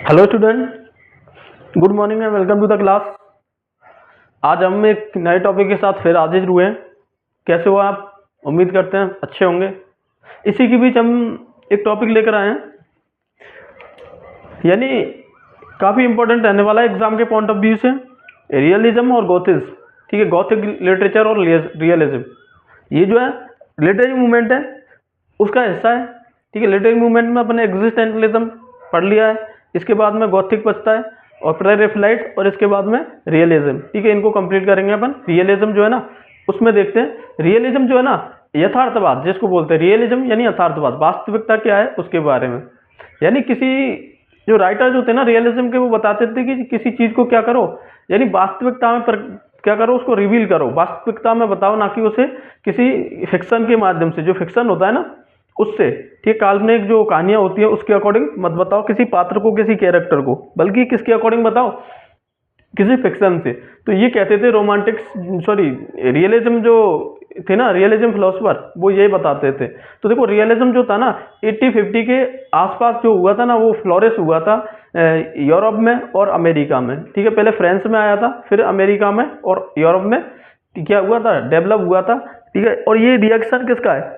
Hello student, good morning and welcome to the class. आज हम एक नए टॉपिक के साथ फिर हाजिर हुए हैं। कैसे हो आप? उम्मीद करते हैं अच्छे होंगे। इसी के बीच हम एक टॉपिक लेकर आए हैं, यानी काफ़ी इंपॉर्टेंट रहने वाला है एग्जाम के पॉइंट ऑफ व्यू से, रियलिज्म और गोथिज्म। ठीक है, गॉथिक लिटरेचर और रियलिज्म, ये जो है लिटरेरी मूवमेंट है उसका हिस्सा है। ठीक है, लिटरेरी मूवमेंट में अपने एग्जिस्टेंशलिज्म पढ़ लिया है, इसके बाद में गॉथिक बचता है और प्रेरेफलाइट, और इसके बाद में रियलिज्म। ठीक है, इनको कंप्लीट करेंगे अपन। रियलिज्म जो है ना, उसमें देखते हैं रियलिज्म जो है ना, यथार्थवाद जिसको बोलते हैं। रियलिज्म यानी यथार्थवाद, वास्तविकता क्या है उसके बारे में। यानी किसी जो राइटर जो थे ना रियलिज्म के, वो बताते थे कि किसी चीज को क्या करो, यानी वास्तविकता में क्या करो, उसको रिवील करो, वास्तविकता में बताओ, ना कि उसे किसी फिक्शन के माध्यम से। जो फिक्शन होता है ना उससे, ठीक, काल्पनिक जो कहानियां होती है उसके अकॉर्डिंग मत बताओ किसी पात्र को, किसी कैरेक्टर को, बल्कि किसके अकॉर्डिंग बताओ, किसी फिक्शन से। तो ये कहते थे रियलिज्म जो थे ना, रियलिज्म फिलोसफर, वो यही बताते थे। तो देखो रियलिज्म जो था ना 80-50 के आसपास जो हुआ था ना, वो फ्लोरिश हुआ था यूरोप में और अमेरिका में। ठीक है, पहले फ्रांस में आया था, फिर अमेरिका में और यूरोप में क्या हुआ था, डेवलप हुआ था। ठीक है, और ये रिएक्शन किसका है,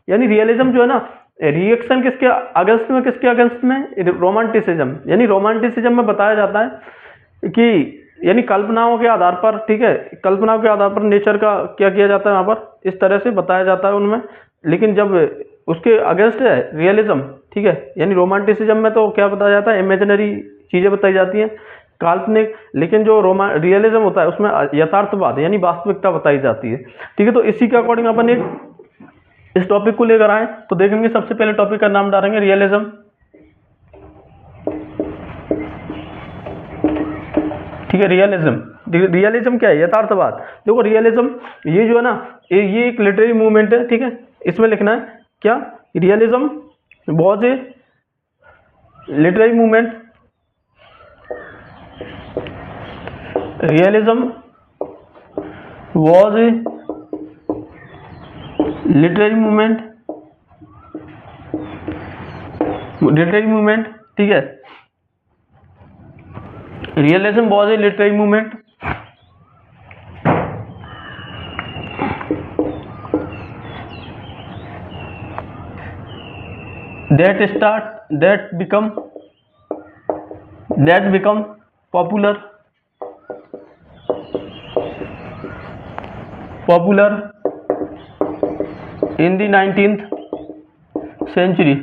यानी रियलिज्म जो है ना, रिएक्शन किसके अगेंस्ट में, किसके अगेंस्ट में, रोमांटिसिज्म। यानी रोमांटिसिज्म में बताया जाता है कि यानी कल्पनाओं के आधार पर, ठीक है, कल्पनाओं के आधार पर नेचर का क्या किया जाता है वहाँ पर, इस तरह से बताया जाता है उनमें। लेकिन जब उसके अगेंस्ट है रियलिज्म, ठीक है, यानी रोमांटिसिज्म में तो क्या बताया जाता है, इमेजिनरी चीज़ें बताई जाती हैं, काल्पनिक। लेकिन जो रियलिज्म होता है उसमें यथार्थवाद यानी वास्तविकता बताई जाती है। ठीक है, तो इसी के अकॉर्डिंग अपन एक इस टॉपिक को लेकर आए तो देखेंगे। सबसे पहले टॉपिक का नाम डालेंगे रियलिज्म। ठीक है, रियलिज्म क्या है, यथार्थवाद। देखो रियलिज्म ये जो है ना, ये एक लिटरेरी मूवमेंट है। ठीक है, इसमें लिखना है क्या, realism was a literary movement, realism was a literary movement, literary movement. ठीक है, realism was a literary movement that become popular in the 19th century।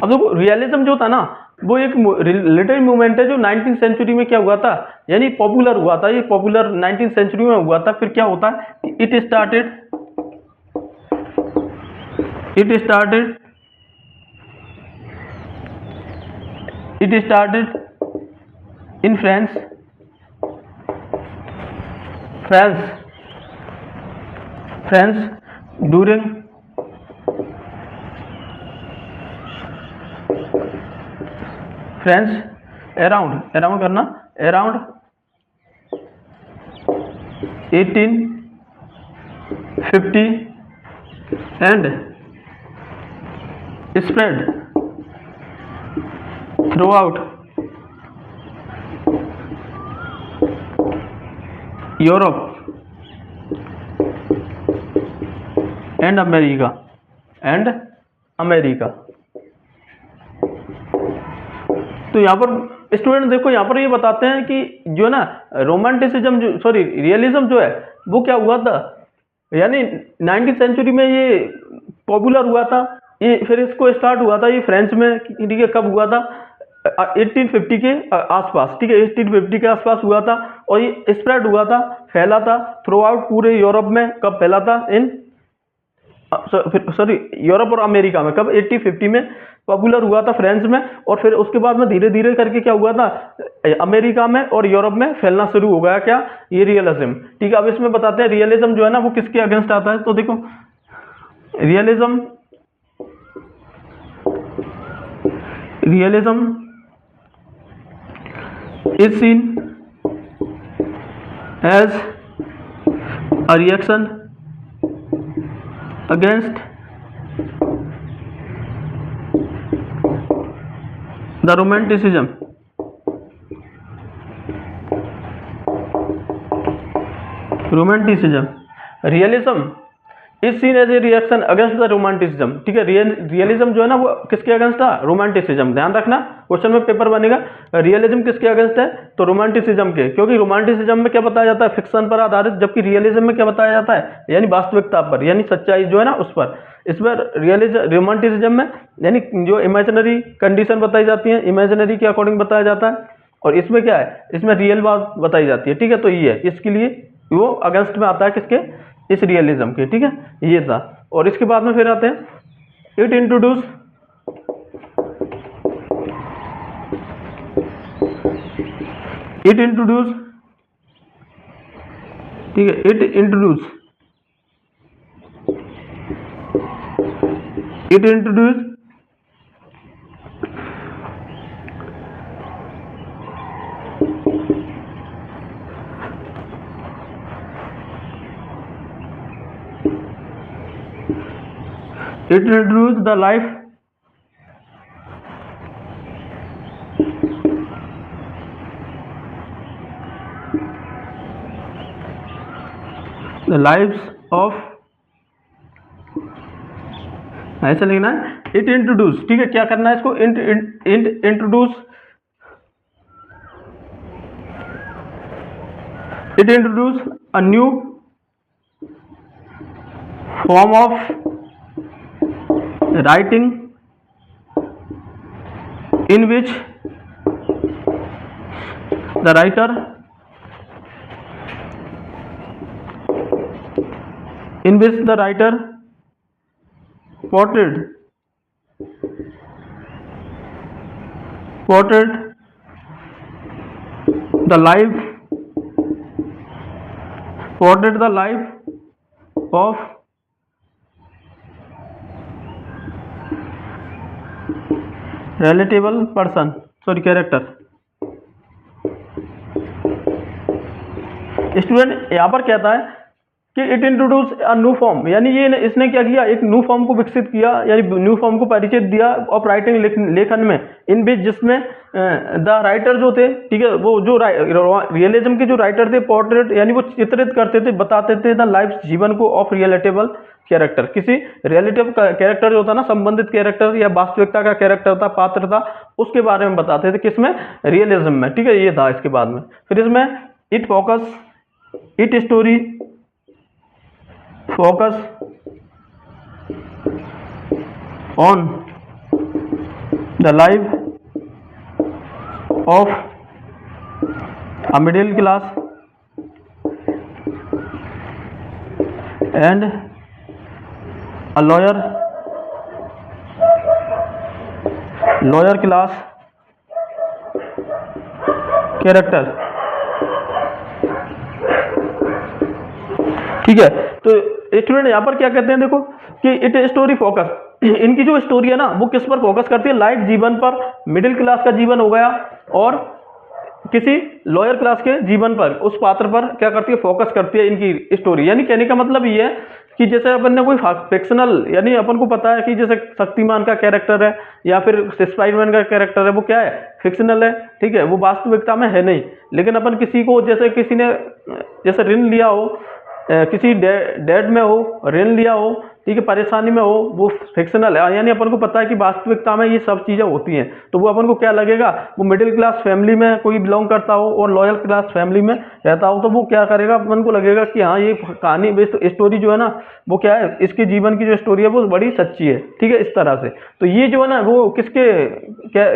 अब देखो रियलिज्म जो था ना, वो एक लिटरेरी मूवमेंट है जो 19th सेंचुरी में क्या हुआ था, यानी पॉपुलर हुआ था। ये पॉपुलर 19th सेंचुरी में हुआ था। फिर क्या होता है, it started in France during around करना, around 1850 and spread throughout Europe and America तो यहाँ पर स्टूडेंट देखो, यहाँ पर ये बताते हैं कि जो है ना रोमांटिसिज्म रियलिज्म जो है वो क्या हुआ था, यानी 19th सेंचुरी में ये पॉपुलर हुआ था। ये फिर इसको स्टार्ट हुआ था ये फ्रांस में। ठीक है, कब हुआ था, 1850 के आसपास। ठीक है, 1850 के आसपास हुआ था और ये स्प्रेड हुआ था, फैला था थ्रू आउट पूरे यूरोप में। कब फैला था, इन सॉरी, यूरोप और अमेरिका में कब 80-50 में पॉपुलर हुआ था, फ्रांस में, और फिर उसके बाद में धीरे धीरे करके क्या हुआ था, अमेरिका में और यूरोप में फैलना शुरू हो गया क्या, ये रियलिज्म। ठीक है, अब इसमें बताते हैं रियलिज्म जो है ना वो किसके अगेंस्ट आता है। तो देखो realism is seen as a reaction against the romanticism. Realism is seen as a reaction against the romanticism. ठीक है, रियलिज्म जो है ना वो किसके अगेंस्ट था, रोमांटिसिज्म। ध्यान रखना क्वेश्चन में पेपर बनेगा, रियलिज्म किसके अगेंस्ट है, तो रोमांटिसिज्म के। क्योंकि रोमांटिसिज्म में क्या बताया जाता है, फिक्शन पर आधारित, जबकि रियलिज्म में क्या बताया जाता है, यानी वास्तविकता पर, यानी सच्चाई जो है ना उस पर। इसमें रोमांटिसिज्म में यानी जो इमेजिनरी कंडीशन बताई जाती है, इमेजिनरी के अकॉर्डिंग बताया जाता है, और इसमें क्या है, इसमें रियल बात बताई जाती है। ठीक है, तो ये है, इसके लिए वो अगेंस्ट में आता है किसके, इस रियलिज्म के। ठीक है, ये था। और इसके बाद में फिर आते हैं इट इंट्रोड्यूस ठीक है, it introduce the life lives of, ऐसे लिखना है, इट इंट्रोड्यूस। ठीक है, क्या करना है इसको, introduce a new form of writing in which the writer portrayed the life of relatable person, sorry character. Student यहाँ पर कहता है कि it introduce a new form, यानी ये इसने क्या किया, एक न्यू फॉर्म को विकसित किया, यानी न्यू फॉर्म को परिचय दिया ऑफ राइटिंग, लेखन में, इन बीच जिसमें द राइटर जो थे, ठीक है, वो जो रियलिज्म के जो राइटर थे, पोर्ट्रेट यानी वो चित्रित करते थे, बताते थे द लाइफ, जीवन को, ऑफ रिलेटेबल कैरेक्टर, किसी रिलेटिव कैरेक्टर जो था ना, संबंधित कैरेक्टर या वास्तविकता का कैरेक्टर था, पात्र था, उसके बारे में बताते थे, किसमें, रियलिज्म में। ठीक है, ये था। इसके बाद में फिर इसमें it story focus on the life of a middle class and a lawyer class character। ठीक है, तो स्टूडेंट यहाँ पर क्या कहते हैं, देखो कि इट स्टोरी फोकस, इनकी जो स्टोरी है ना वो किस पर फोकस करती है, लाइफ, जीवन पर, मिडिल क्लास का जीवन हो गया, और किसी लॉयर क्लास के जीवन पर, उस पात्र पर क्या करती है, फोकस करती है इनकी स्टोरी। यानी कहने का मतलब ये है कि जैसे अपन ने कोई फिक्शनल, यानी अपन को पता है कि जैसे शक्तिमान का कैरेक्टर है या फिर स्पाइडरमैन का कैरेक्टर है, वो क्या है, फिक्शनल है। ठीक है, वो वास्तविकता में है नहीं। लेकिन अपन किसी को, जैसे किसी ने जैसे ऋण लिया हो, किसी डेट में हो, ऋण लिया हो, ठीक है, परेशानी में हो, वो फिक्शनल है, यानी अपन को पता है कि वास्तविकता में ये सब चीज़ें होती हैं। तो वो अपन को क्या लगेगा, वो मिडिल क्लास फैमिली में कोई बिलोंग करता हो और लॉयल क्लास फैमिली में रहता हो, तो वो क्या करेगा, अपन को लगेगा कि हाँ ये कहानी बेस्ड स्टोरी जो है ना वो क्या है, इसके जीवन की जो स्टोरी है वो बड़ी सच्ची है। ठीक है, इस तरह से। तो ये जो है ना वो किसके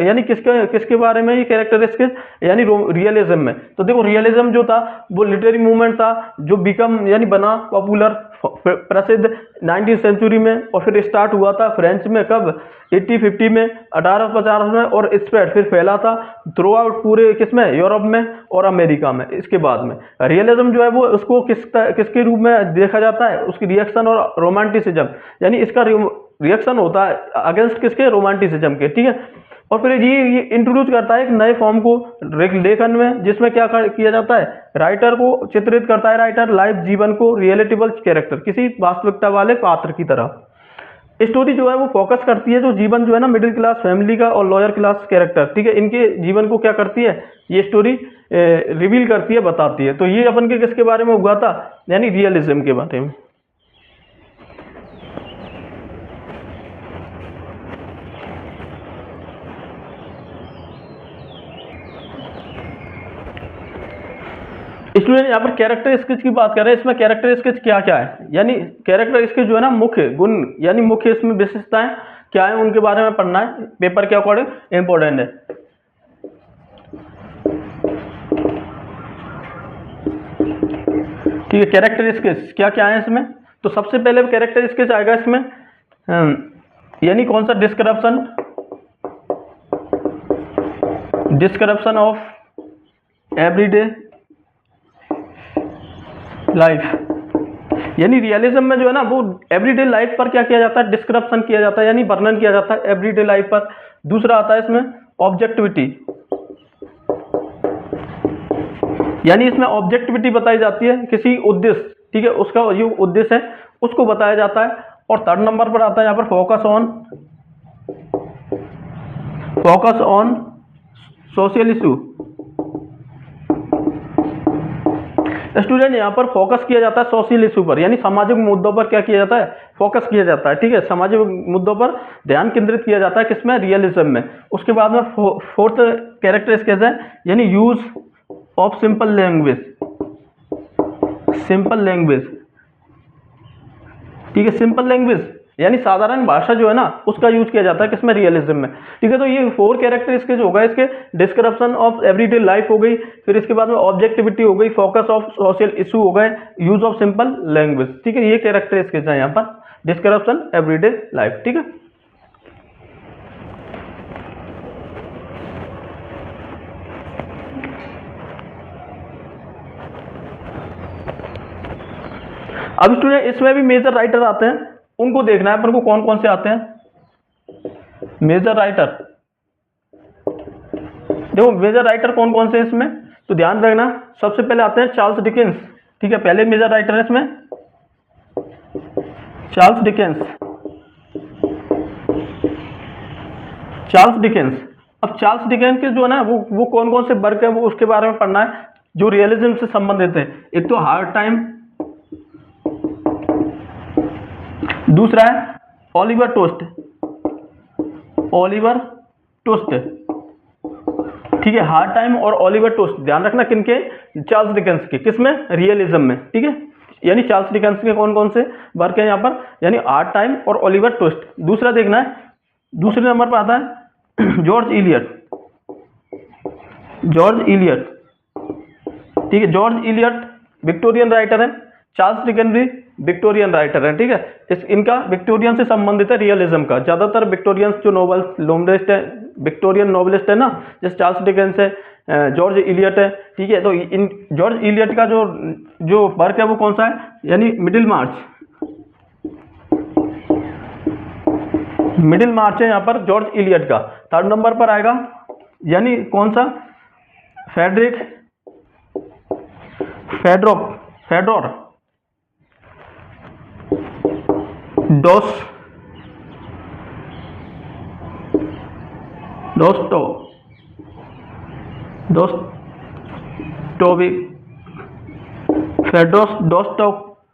यानी किसके बारे में, ये कैरेक्टरिस्टिक यानी रियलिज्म में। तो देखो रियलिज्म जो था वो लिटरेरी मूवमेंट था जो बिकम यानी बना पॉपुलर प्रसिद्ध 19वीं सेंचुरी में, और फिर स्टार्ट हुआ था फ्रेंच में कब 1850 में, 1850 में, और स्प्रेड फिर फैला था थ्रू आउट पूरे किसमें, यूरोप में और अमेरिका में। इसके बाद में रियलिज्म जो है वो उसको किसके रूप में देखा जाता है, उसकी रिएक्शन और रोमांटिसिज्म, यानी इसका रिएक्शन होता है अगेंस्ट किसके, रोमांटिसिज्म के, ठीक है। और फिर ये इंट्रोड्यूस करता है एक नए फॉर्म को लेखन में, जिसमें क्या किया जाता है, राइटर को चित्रित करता है, राइटर लाइव जीवन को रियलिटेबल कैरेक्टर, किसी वास्तविकता वाले पात्र की तरह। स्टोरी जो है वो फोकस करती है जो जीवन जो है ना मिडिल क्लास फैमिली का और लोअर क्लास कैरेक्टर, ठीक है, इनके जीवन को क्या करती है ये स्टोरी रिवील करती है, बताती है। तो ये अपन के किसके बारे में हुआ था, यानी रियलिज्म के बारे में। स्टूडेंट यहाँ पर कैरेक्टर स्केच की बात कर रहे हैं, इसमें कैरेक्टर स्केच क्या क्या है, यानी कैरेक्टर स्केच जो है ना मुख्य गुण, यानी मुख्य इसमें विशेषताएं क्या है उनके बारे में पढ़ना है, पेपर के अकॉर्डिंग इंपॉर्टेंट है। ठीक है, कैरेक्टर स्केच क्या क्या है इसमें, तो सबसे पहले कैरेक्टर स्केच आएगा इसमें, यानी कौन सा, डिस्क्रिप्शन ऑफ एवरीडे लाइफ, यानी रियलिज्म में जो है ना वो एवरीडे लाइफ पर क्या किया जाता है, डिस्क्रिप्शन किया जाता है, यानी वर्णन किया जाता है एवरीडे लाइफ पर। दूसरा आता है इसमें ऑब्जेक्टिविटी, यानी इसमें ऑब्जेक्टिविटी बताई जाती है किसी उद्देश्य, ठीक है, उसका जो उद्देश्य है उसको बताया जाता है। और थर्ड नंबर पर आता है यहाँ पर focus on social issue. Student यहाँ पर फोकस किया जाता है सोशल इशू पर, यानी सामाजिक मुद्दों पर क्या किया जाता है, फोकस किया जाता है, ठीक है, सामाजिक मुद्दों पर ध्यान केंद्रित किया जाता है, किसमें, रियलिज्म में। उसके बाद में फोर्थ कैरेक्टर स्केच है, यानी यूज ऑफ सिंपल लैंग्वेज, ठीक है, सिंपल लैंग्वेज यानी साधारण भाषा जो है ना उसका यूज किया जाता है किसमें, रियलिज्म में, ठीक है। तो ये 4 कैरेक्टर स्केच होगा इसके, डिस्क्रिप्शन ऑफ एवरीडे लाइफ हो गई, फिर इसके बाद में ऑब्जेक्टिविटी हो गई, फोकस ऑफ सोशल इशू हो गए, यूज ऑफ सिंपल लैंग्वेज, ठीक है, ये कैरेक्टर स्केच है यहाँ पर, डिस्क्रिप्शन एवरीडे लाइफ, ठीक है। अब स्टूडेंट इसमें भी मेजर राइटर आते हैं, उनको देखना है अपन को कौन कौन से आते हैं मेजर राइटर। देखो मेजर राइटर कौन कौन से हैं इसमें, तो ध्यान रखना, सबसे पहले आते हैं चार्ल्स डिकेंस, ठीक है, पहले मेजर राइटर है इसमें चार्ल्स डिकेंस। अब चार्ल्स डिकेंस के जो है ना वो कौन कौन से वर्क है वो उसके बारे में पढ़ना है जो रियलिज्म से संबंधित है। एक तो हार्ड टाइम, दूसरा है ओलिवर टोस्ट, ठीक है, हार्ड टाइम और ओलिवर टोस्ट, ध्यान रखना किनके, चार्ल्स डिकेंस के, किसमें, रियलिज्म में, ठीक है, यानी चार्ल्स डिकेंस के कौन कौन से वर्क है यहाँ पर, यानी हार्ड टाइम और ओलिवर टोस्ट। दूसरा देखना है, दूसरे नंबर पर आता है जॉर्ज इलियट, ठीक है, जॉर्ज इलियट विक्टोरियन राइटर है, चार्ल्स डिकेंस भी विक्टोरियन राइटर है, ठीक है, इनका विक्टोरियन से संबंधित है रियलिज्म का, ज्यादातर विक्टोरियंस जो नोवेलिस्ट है, विक्टोरियन नोवेलिस्ट है ना, जैसे चार्ल्स डिकेंस है, जॉर्ज इलियट है, ठीक है। तो इन जॉर्ज इलियट का जो वर्क है वो कौन सा है, यानी मिडिल मार्च है यहाँ पर जॉर्ज इलियट का। थर्ड नंबर पर आएगा यानी कौन सा, फेडोर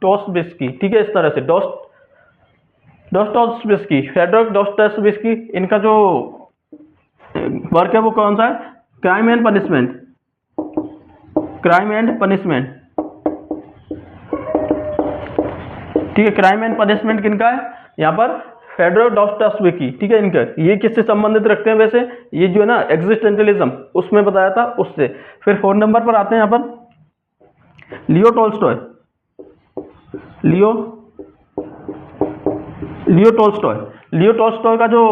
दोस्तोयेव्स्की, ठीक है, इस तरह से दोस्तोयेव्स्की, फेडोर दोस्तोयेव्स्की, इनका जो वर्क है वो कौन सा है, क्राइम एंड पनिशमेंट, ठीक है, क्राइम एंड पनिशमेंट किनका है यहाँ पर, फेडोर दोस्तोयेव्स्की, ठीक है, इनका ये किससे संबंधित रखते हैं वैसे, ये जो है ना एग्जिस्टेंशलिज्म उसमें बताया था उससे। फिर 4 नंबर पर आते हैं यहाँ पर लियो लियो टॉल्स्टॉय। लियो टॉल्स्टॉय का जो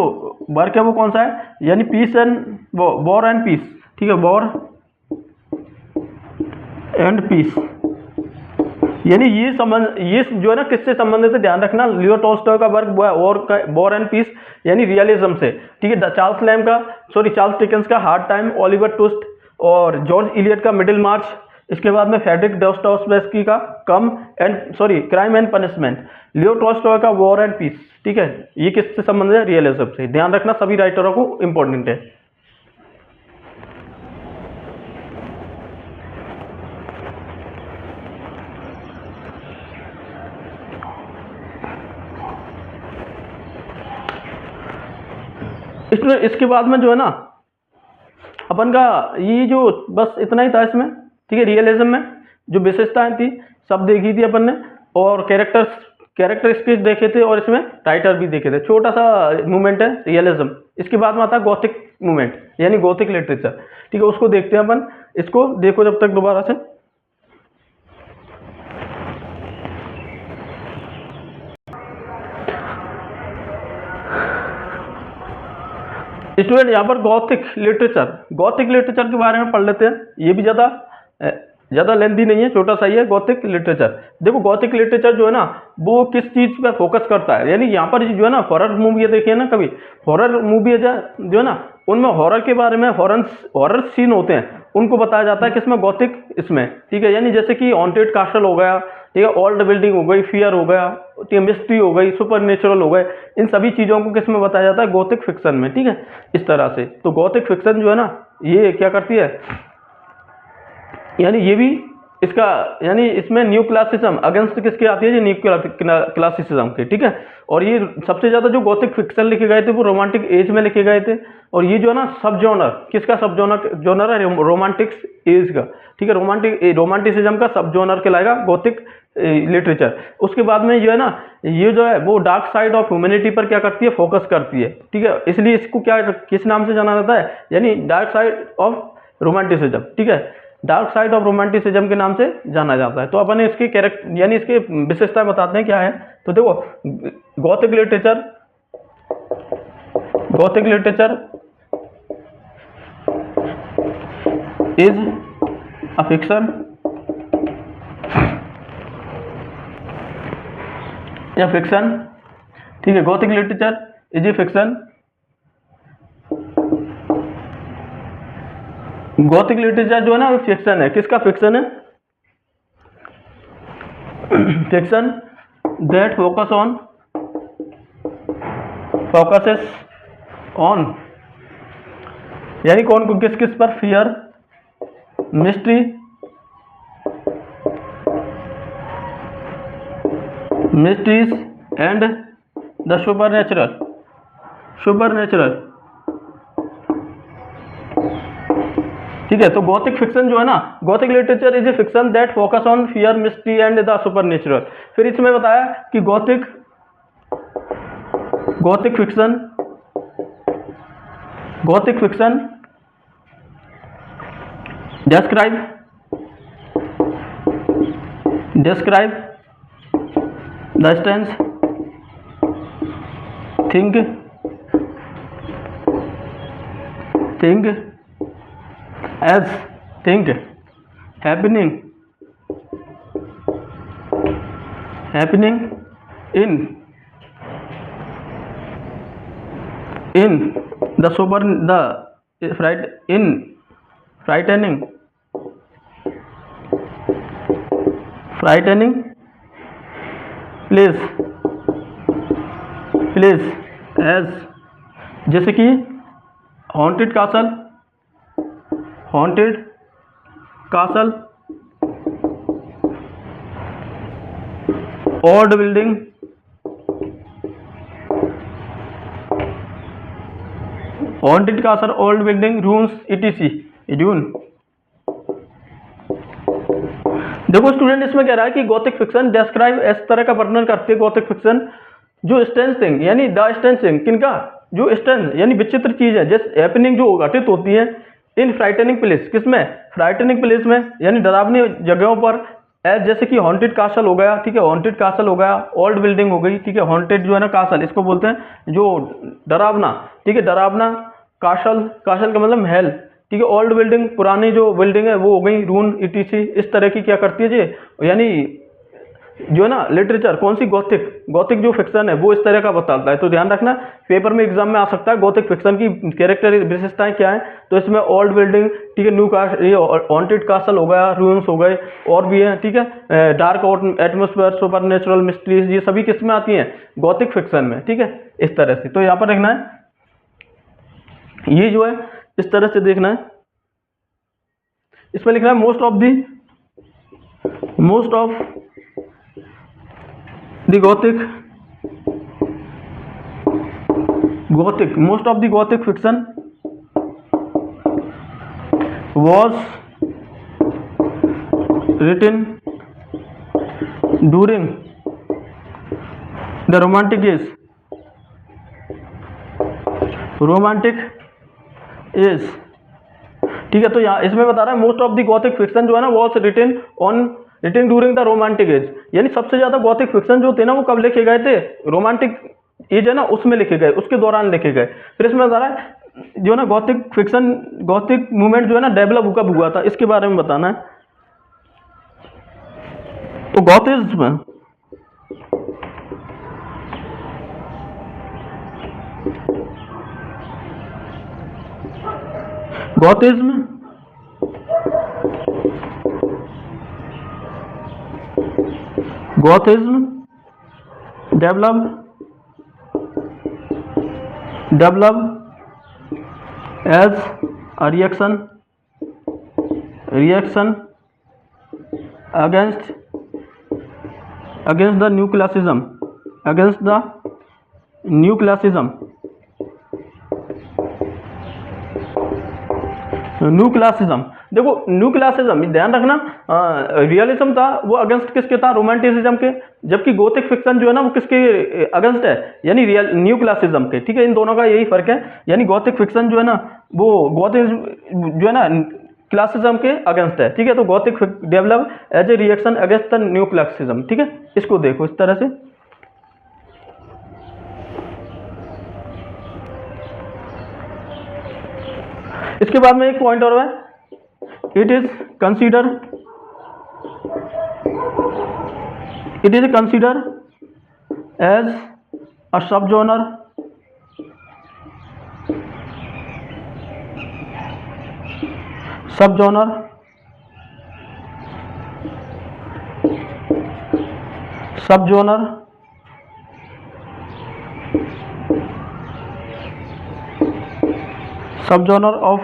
वर्क है वो कौन सा है, यानी peace and war and peace, ठीक है, वॉर एंड पीस, यानी ये जो है ना किससे संबंधित है, ध्यान रखना। लियो टॉल्स्टॉय का वर्क वॉर एंड पीस यानी रियलिज्म से, ठीक है। चार्ल्स डिकेंस का हार्ड टाइम, ओलिवर ट्विस्ट और जॉर्ज इलियट का मिडिल मार्च, इसके बाद में फ्रेडरिक डॉस्टोयेव्स्की का crime and punishment, Leo Tolstoy का वॉर एंड पीस, ठीक है। ये किससे संबंधित है, रियलिज्म से। ध्यान रखना सभी राइटरों को, इंपॉर्टेंट है। इसके बाद में जो है ना अपन का ये जो बस इतना ही था इसमें, ठीक है। रियलिज्म में जो विशेषताएं थी सब देखी थी अपन ने, और कैरेक्टर स्केच देखे थे, और इसमें राइटर भी देखे थे। छोटा सा मूवमेंट है रियलिज्म। इसके बाद में आता है गॉथिक मूवमेंट यानी गॉथिक लिटरेचर, ठीक है। उसको देखते हैं अपन, इसको देखो जब तक दोबारा से। स्टूडेंट यहाँ पर गॉथिक लिटरेचर के बारे में पढ़ लेते हैं। ये भी ज़्यादा लेंथी नहीं है, छोटा सा ही है। गॉथिक लिटरेचर, देखो गॉथिक लिटरेचर जो है ना वो किस चीज़ पर फोकस करता है, यानी यहाँ पर जो है ना हॉरर मूवी देखिए ना, कभी हॉरर मूवी जो है ना उनमें हॉरर के बारे में, हॉरर सीन होते हैं उनको बताया जाता है किसमें, गॉथिक इसमें, ठीक है। यानी जैसे कि हॉन्टेड कास्टल हो गया, ठीक है, ओल्ड बिल्डिंग हो गई, फियर हो गया, मिस्ट्री हो गई, सुपर नेचुरल हो गए, इन सभी चीज़ों को किसमें बताया जाता है, गॉथिक फिक्शन में, ठीक है। इस तरह से तो गॉथिक फिक्शन जो है ना ये क्या करती है, यानी ये भी इसका, यानी इसमें न्यू क्लासिज्म अगेंस्ट किसके आती है, ये न्यू क्लासिसिज्म के, ठीक है। और ये सबसे ज़्यादा जो गॉथिक फिक्शन लिखे गए थे वो रोमांटिक एज में लिखे गए थे। और ये जो है ना सब जॉनर, किसका सब जॉनर है, रोमांटिक एज का, ठीक है। रोमांटिसिज्म का सब जॉनर कहलाएगा गॉथिक लिटरेचर। उसके बाद में जो है ना ये जो है वो डार्क साइड ऑफ ह्यूमैनिटी पर क्या करती है, फोकस करती है, ठीक है। इसलिए इसको क्या किस नाम से जाना जाता है, यानी डार्क साइड ऑफ रोमांटिसिज्म, ठीक है। डार्क साइड ऑफ रोमांटिसिज्म के नाम से जाना जाता है। तो अपन इसके कैरेक्टर यानी इसके विशेषताएं बताते हैं क्या है। तो देखो Gothic literature is a fiction या फिक्शन, ठीक है। Gothic literature is a fiction. Gothic literature जो है ना फिक्शन है, किसका फिक्शन है, फिक्शन दैट फोकसेस ऑन, यानी कौन को किस पर, fear, mystery, mysteries and the supernatural, ठीक है। तो गॉथिक फिक्शन जो है ना, Gothic literature is a fiction that focus on fear, mystery and the supernatural. फिर इसमें बताया कि Gothic fiction describe the strange thing as thing happening in the frightening place as, जैसे कि haunted castle, old building, haunted castle, old building, rooms, etc. देखो student इसमें कह रहा है कि गॉथिक फिक्शन डिस्क्राइब इस तरह का वर्णन करती है गॉथिक फिक्शन जो स्ट्रेंज थिंग, यानी द स्ट्रेंज थिंग, किनका, जो स्ट्रेंज यानी विचित्र चीज है, जैसे हैपनिंग जो घटित होती है इन फ्राइटनिंग प्लेस, किसमें, फ्राइटनिंग प्लेस में, यानी डरावनी जगहों पर, एज जैसे कि हॉन्टेड कासल हो गया, ठीक है, हॉन्टेड कासल हो गया, ओल्ड बिल्डिंग हो गई, ठीक है, हॉन्टेड जो है ना कासल, इसको बोलते हैं जो डरावना, ठीक है, डरावना कासल, कासल का मतलब महल, ठीक है, ओल्ड बिल्डिंग पुरानी जो बिल्डिंग है वो हो गई, रून ईटीसी, इस तरह की क्या करती है जी, यानी जो है ना लिटरेचर कौन सी, गॉथिक, गॉथिक जो फिक्शन है वो इस तरह का बताता है। तो ध्यान रखना पेपर में एग्जाम में आ सकता है गॉथिक फिक्शन की कैरेक्टर विशेषताएं क्या है। तो इसमें ओल्ड बिल्डिंग, ठीक है, न्यू कास्ट, ये हॉन्टेड कासल हो गया, रूइंस हो गए, और भी है, ठीक है, dark atmosphere, super natural mysteries, ये सभी किस में आती हैं, गॉथिक फिक्शन में, ठीक है, इस तरह से। तो यहाँ पर देखना है ये जो है इस तरह से देखना है, इसमें लिखना है most of the Gothic most of the gothic fiction was written during the romantic age, ठीक है। तो यहाँ इसमें बता रहा है most of the gothic fiction जो है ना was written during the romantic age, यानी सबसे ज्यादा गॉथिक फिक्शन जो थे ना वो कब लिखे गए थे, रोमांटिक एज है ना उसमें लिखे गए, उसके दौरान लिखे गए। फिर इसमें बता रहा है जो है ना गॉथिक फिक्शन, गॉथिक मूवमेंट जो है ना डेवलप कब हुआ था, इसके बारे में बताना है। तो गॉथिज्म develop as a reaction against the new classism, देखो न्यू क्लासिज्म ध्यान रखना, रियलिज्म था वो अगेंस्ट किसके था, रोमांटिसिज्म के, जबकि गोथिक फिक्शन जो है ना वो किसके अगेंस्ट है, यानी रियल न्यू क्लासिज्म के, ठीक है, इन दोनों का यही फर्क है। यानी गोथिक फिक्शन जो है ना वो गोथिक जो है ना क्लासिज्म के अगेंस्ट है, ठीक है। तो gothic develop as a reaction against the new classicism, ठीक है, इसको देखो इस तरह से। इसके बाद में एक पॉइंट और है, it is consider as a sub genre of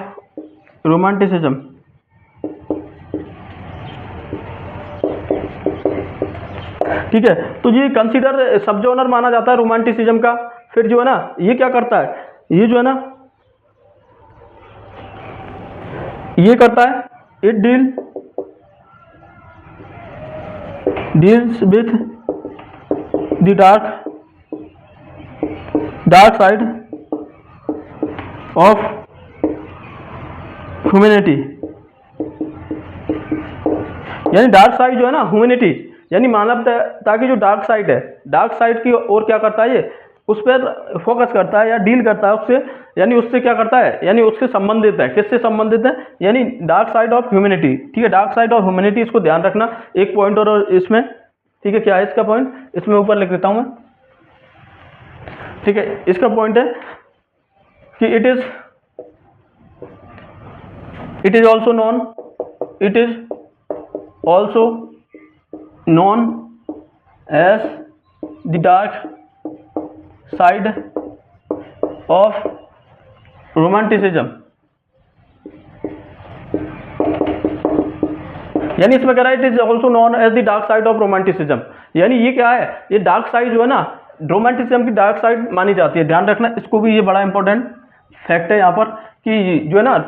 romanticism, ठीक है। तो ये कंसीडर सब जॉनर माना जाता है रोमांटिसिज्म का। फिर जो है ना ये क्या करता है, ये जो है ना ये करता है, it deals with the dark side of humanity, यानी डार्क साइड जो है ना ह्यूमैनिटी यानी मानवता की जो डार्क साइड है, डार्क साइड की ओर क्या करता है, ये उस पर फोकस करता है या डील करता है उससे, यानी उससे क्या करता है, यानी उससे संबंधित है, किससे संबंधित है, यानी डार्क साइड ऑफ ह्यूमैनिटी, ठीक है, डार्क साइड ऑफ ह्यूमैनिटी, इसको ध्यान रखना। एक पॉइंट और इसमें, ठीक है, क्या है इसका पॉइंट, इसमें ऊपर लिख देता हूं मैं, ठीक है। इसका पॉइंट है कि it is also known as the dark side of romanticism, यानी इसमें कह रहा है it is also known as the dark side of romanticism, यानी ये क्या है, ये डार्क साइड जो है ना रोमांटिसिज्म की डार्क साइड मानी जाती है। ध्यान रखना इसको भी, ये बड़ा इंपॉर्टेंट फैक्ट है यहाँ पर कि जो है ना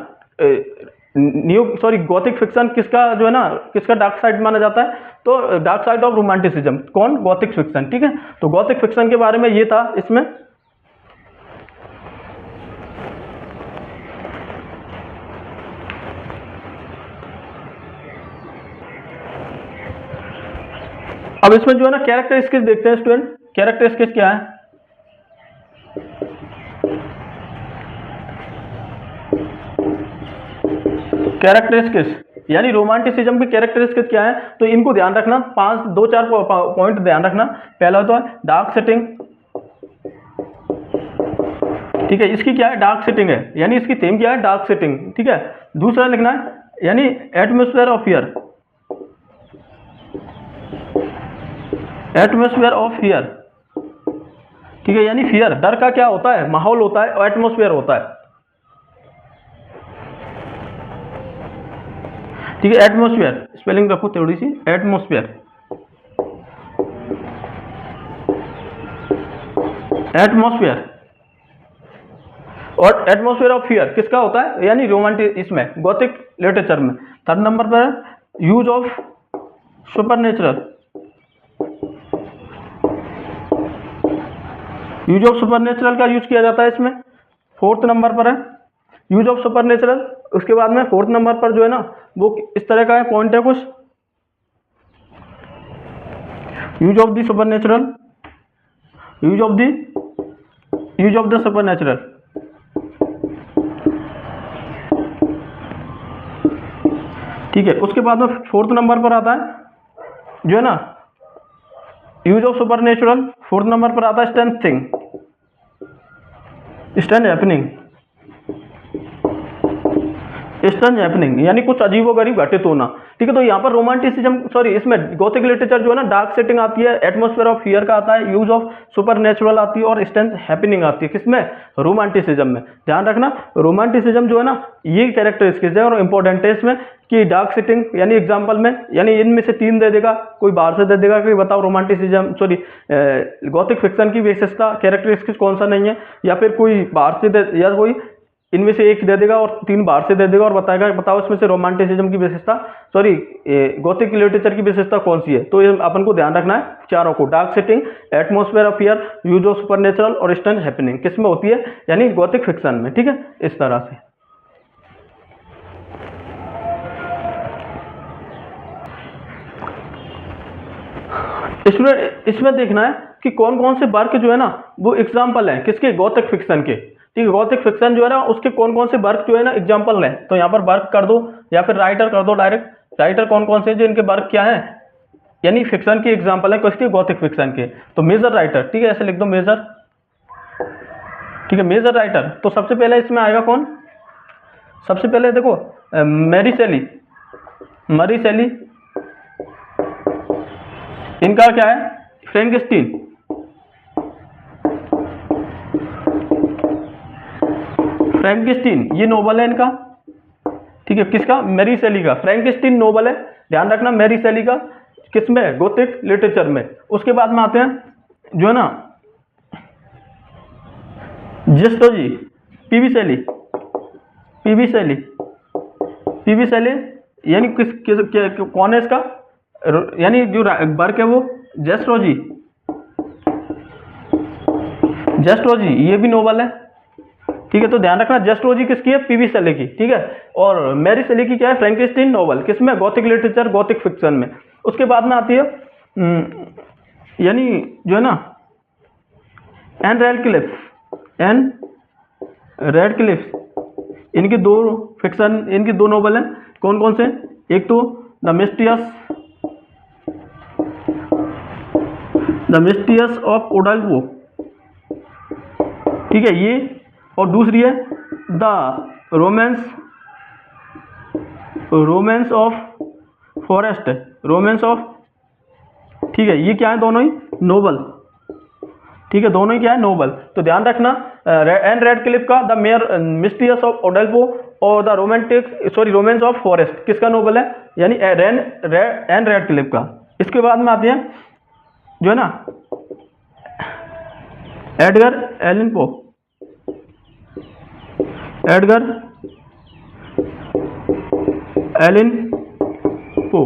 गॉथिक फिक्शन किसका जो है ना किसका डार्क साइड माना जाता है, तो डार्क साइड ऑफ रोमांटिसिज्म कौन, गॉथिक फिक्शन, ठीक है। तो गॉथिक फिक्शन के बारे में ये था इसमें। अब इसमें जो है ना कैरेक्टरिस्टिक्स देखते हैं स्टूडेंट, कैरेक्टरिस्टिक्स क्या है। कैरेक्टरिस्टिक्स यानी रोमांटिसिज्म की कैरेक्टरिस्टिक्स क्या है, तो इनको ध्यान रखना, 2-4 पॉइंट ध्यान रखना। पहला तो है डार्क सेटिंग, ठीक है, इसकी क्या है, डार्क सेटिंग है, यानी इसकी थीम क्या है, डार्क सेटिंग, ठीक है। दूसरा लिखना है यानी atmosphere of fear, atmosphere of fear, ठीक है, यानी फियर, डर का क्या होता है, माहौल होता है, और एटमॉस्फेयर होता है, ठीक है। एटमॉस्फेयर स्पेलिंग रखो थोड़ी सी, एटमॉस्फेयर, एटमॉस्फेयर, और एटमॉस्फेयर ऑफ फियर किसका होता है, यानी रोमांटिक, इसमें गॉथिक लिटरेचर में। थर्ड नंबर पर है use of supernatural, use of supernatural का यूज किया जाता है इसमें। फोर्थ नंबर पर है यूज ऑफ सुपरनेचुरल। उसके बाद में फोर्थ नंबर पर जो है ना वो इस तरह का है, पॉइंट है कुछ, use of the supernatural, use of the supernatural, ठीक है। उसके बाद में फोर्थ नंबर पर आता है जो है ना use of supernatural. Fourth number पर आता है strength thing, strange happening, strange happening यानी कुछ अजीबोगरीब घटित होना, ठीक है। तो यहाँ पर रोमांटिसिज्म, सॉरी, इसमें गॉथिक लिटरेचर जो है ना डार्क सेटिंग आती है, एटमॉस्फेयर ऑफ फियर का आता है, यूज ऑफ सुपरनेचुरल आती है, और स्ट्रेंज हैपनिंग आती है, किसमें, रोमांटिसिज्म में। ध्यान रखना रोमांटिसिज्म जो है ना ये कैरेक्टरिस्टिक्स है और इंपॉर्टेंट है इसमें, कि डार्क सेटिंग यानी एग्जाम्पल में, यानी इनमें से 3 दे देगा, कोई बाहर से दे देगा कि बताओ रोमांटिसिज्म, सॉरी गॉथिक फिक्शन की विशेषता कैरेक्टरिस्टिक्स कौन सा नहीं है, या फिर कोई बाहर से दे, या कोई इनमें से एक दे देगा और 3 बाहर से दे देगा और बताएगा बताओ इसमें से रोमांटिसिज्म की विशेषता, सॉरी गॉथिक लिटरेचर की विशेषता कौन सी है। तो ये अपन को ध्यान रखना है चारों को, dark setting, atmosphere of fear, use of supernatural, और स्ट्रेंज हैपनिंग किस में होती है, यानी गॉथिक फिक्शन में, ठीक है, इस तरह से। इसमें देखना है कि कौन कौन से वर्क जो है ना वो एग्जाम्पल है किसके, गॉथिक फिक्शन के, ठीक है। गॉथिक फिक्शन जो है ना उसके कौन कौन से वर्क जो है ना एग्जाम्पल है, तो यहाँ पर वर्क कर दो या फिर राइटर कर दो डायरेक्ट। राइटर कौन कौन से जो इनके वर्क क्या है, यानी फिक्शन की एग्जाम्पल है किसके, गॉथिक फिक्शन के। तो मेजर राइटर, ठीक है, ऐसे लिख दो मेजर, ठीक है, मेजर राइटर। तो सबसे पहले इसमें आएगा कौन, सबसे पहले देखो मैरी शेली, मरी शेली, इनका क्या है, फ्रैंकेनस्टीन, फ्रैंकेनस्टीन ये नोवेल है इनका, ठीक है, किसका, मैरी शेली का। फ्रैंकेनस्टीन नोवेल है, ध्यान रखना, मैरी शेली का, किसमें, गॉथिक लिटरेचर में। उसके बाद में आते हैं जो है ना जेस्टोजी, पीवी शेली, पीवी शेली, पीवी शेली यानी कौन है इसका, यानी जो वर्क है वो जेस्ट्रोजी, जेस्ट्रोजी ये भी नोवेल है, ठीक है। तो ध्यान रखना जेस्ट्रोजी किसकी है, पीवी शेली की, ठीक है। और मैरी शेली की क्या है, फ्रैंकेनस्टीन नोवेल, किसमें, गॉथिक लिटरेचर, गॉथिक फिक्शन में। उसके बाद में आती है यानी जो है ना एन रैडक्लिफ, एन रैडक्लिफ, इनकी 2 फिक्शन, इनकी 2 नोवेल हैं, कौन कौन से, एक तो द मिस्टीरियस ऑफ ओडाल्फो, ठीक है ये, और दूसरी है the romance of forest, romance of, ठीक है, ये क्या है, दोनों ही नोवेल, ठीक है, दोनों ही क्या है, नोवेल। तो ध्यान रखना एन रैडक्लिफ का द मिस्टीरियस ऑफ ओडाल्फो और द रोमांस ऑफ फॉरेस्ट किसका नोवेल है, यानी एन रैडक्लिफ का। इसके बाद में आते हैं जो है ना Edgar Allan Poe, Edgar Allan Poe,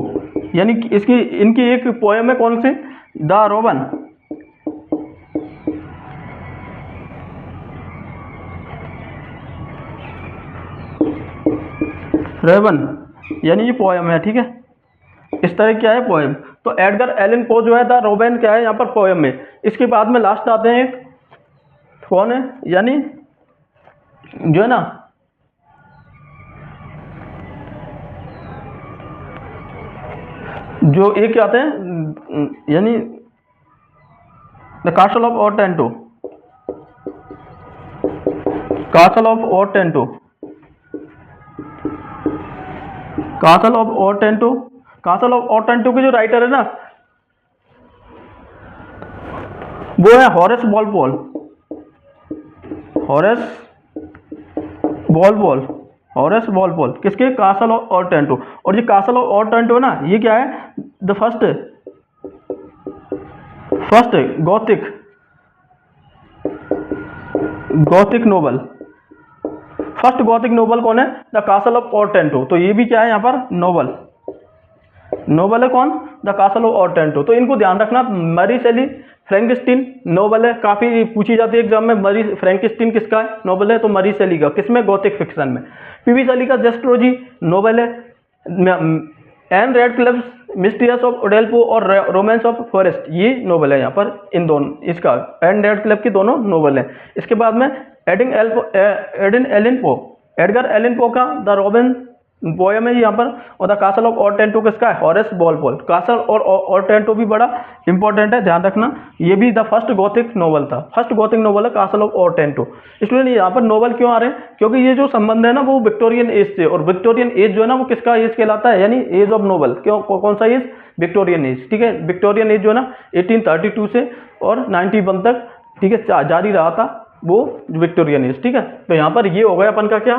यानी इसकी इनकी एक पोएम है कौन सी, द रोबन, रेवन, यानी ये पोएम है, ठीक है, इस तरह क्या है पोएम। तो एडगर एलन पो जो है द रोबेन क्या है यहाँ पर पोएम में। इसके बाद में लास्ट आते हैं एक, कौन है, यानी जो है ना जो एक क्या आते हैं, यानी the castle of Otranto, castle of Otranto, castle of Otranto, castle of Otranto के जो राइटर है ना वो है Horace Walpole, Horace Walpole, Horace Walpole, किसके, कासल ऑफ ओटेंटो। और ये कासल ऑफ ओटेंटो ना ये क्या है, the first Gothic, Gothic novel, first Gothic novel कौन है, द कासल ऑफ ओटेंटो। तो ये भी क्या है यहाँ पर नोबल, नोबल है कौन, द कासल ऑफ ओटेंटो। तो इनको ध्यान रखना, मरी शैली फ्रैंकस्टीन नोबल है, काफी पूछी जाती है एग्जाम में, मरी फ्रैंकस्टीन किसका है, नोबल है, तो मरी शैली का, किसमें, गॉथिक फिक्शन में। पीवी शैली का जेस्ट्रोजी नोबल है। एन रेडक्लिफ मिस्ट्रियस ऑफ ओडेल्पो और रोमांस ऑफ फॉरेस्ट, ये नोबल है यहाँ पर, इन दोनों, इसका एन रेडक्लिफ की दोनों नोबल है। इसके बाद में एडगर एलन पो का द रोबेन पोएम है यहाँ पर, और द कासल ऑफ ओटेंटो किसका है, हॉरेस वॉलपोल। कासल और ओटेंटो भी बड़ा इंपॉर्टेंट है, ध्यान रखना, ये भी द फर्स्ट गॉथिक नोवेल था, फर्स्ट गॉथिक नोवेल है कासल ऑफ ओटेंटो। इसलिए यहाँ पर नोवेल क्यों आ रहे हैं, क्योंकि ये जो संबंध है ना वो विक्टोरियन एज से, और विक्टोरियन एज जो है ना वो किसका एज कहलाता है, यानी एज ऑफ नोवेल। क्यों, कौन सा एज, विक्टोरियन एज, ठीक है। विक्टोरियन एज जो है ना 1832 से और 91 तक, ठीक है, जारी रहा था वो विक्टोरियन एज, ठीक है। तो यहाँ पर ये हो गया अपन का क्या,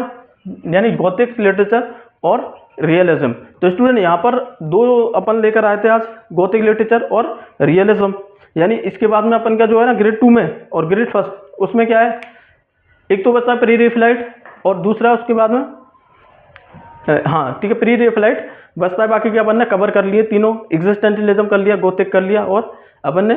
यानी गॉथिक लिटरेचर और रियलिज्म। तो स्टूडेंट यहाँ पर दो अपन लेकर आए थे आज, गॉथिक लिटरेचर और रियलिज्म। यानी इसके बाद में अपन का जो है ना ग्रेड 2 में और ग्रेड 1 उसमें क्या है, एक तो बचा प्री रेफलाइट और दूसरा उसके बाद में हाँ ठीक है प्री रेफलाइट बचता है। बाकी क्या अपन ने कवर कर लिए तीनों, एग्जिस्टेंशियलिज्म कर लिया, गॉथिक कर लिया, और अपन ने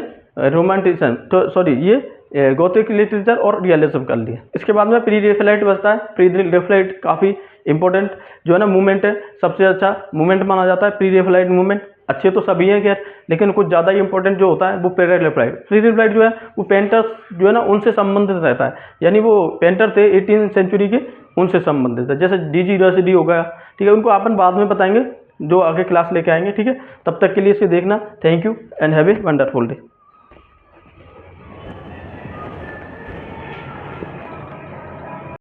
रोमांटिसिज्म, तो सॉरी ये गॉथिक लिटरेचर और रियलिज्म कर लिया। इसके बाद में प्री रेफलाइट बचता है। प्री रेफलाइट काफ़ी इंपॉर्टेंट जो है ना मूवमेंट है, सबसे अच्छा मूवमेंट माना जाता है प्री रेफलाइट मूवमेंट। अच्छे तो सभी हैं खैर, लेकिन कुछ ज़्यादा ही इंपॉर्टेंट जो होता है वो प्री रेफलाइट। प्री रेफलाइट जो है वो पेंटर्स जो है ना उनसे संबंधित रहता है, यानी वो पेंटर थे 18वीं सेंचुरी के, उनसे संबंधित है। जैसे डीजी रसिडी हो गया, ठीक है, उनको अपन बाद में बताएंगे जो आगे क्लास लेके आएंगे, ठीक है। तब तक के लिए इसे देखना। Thank you and have a wonderful day.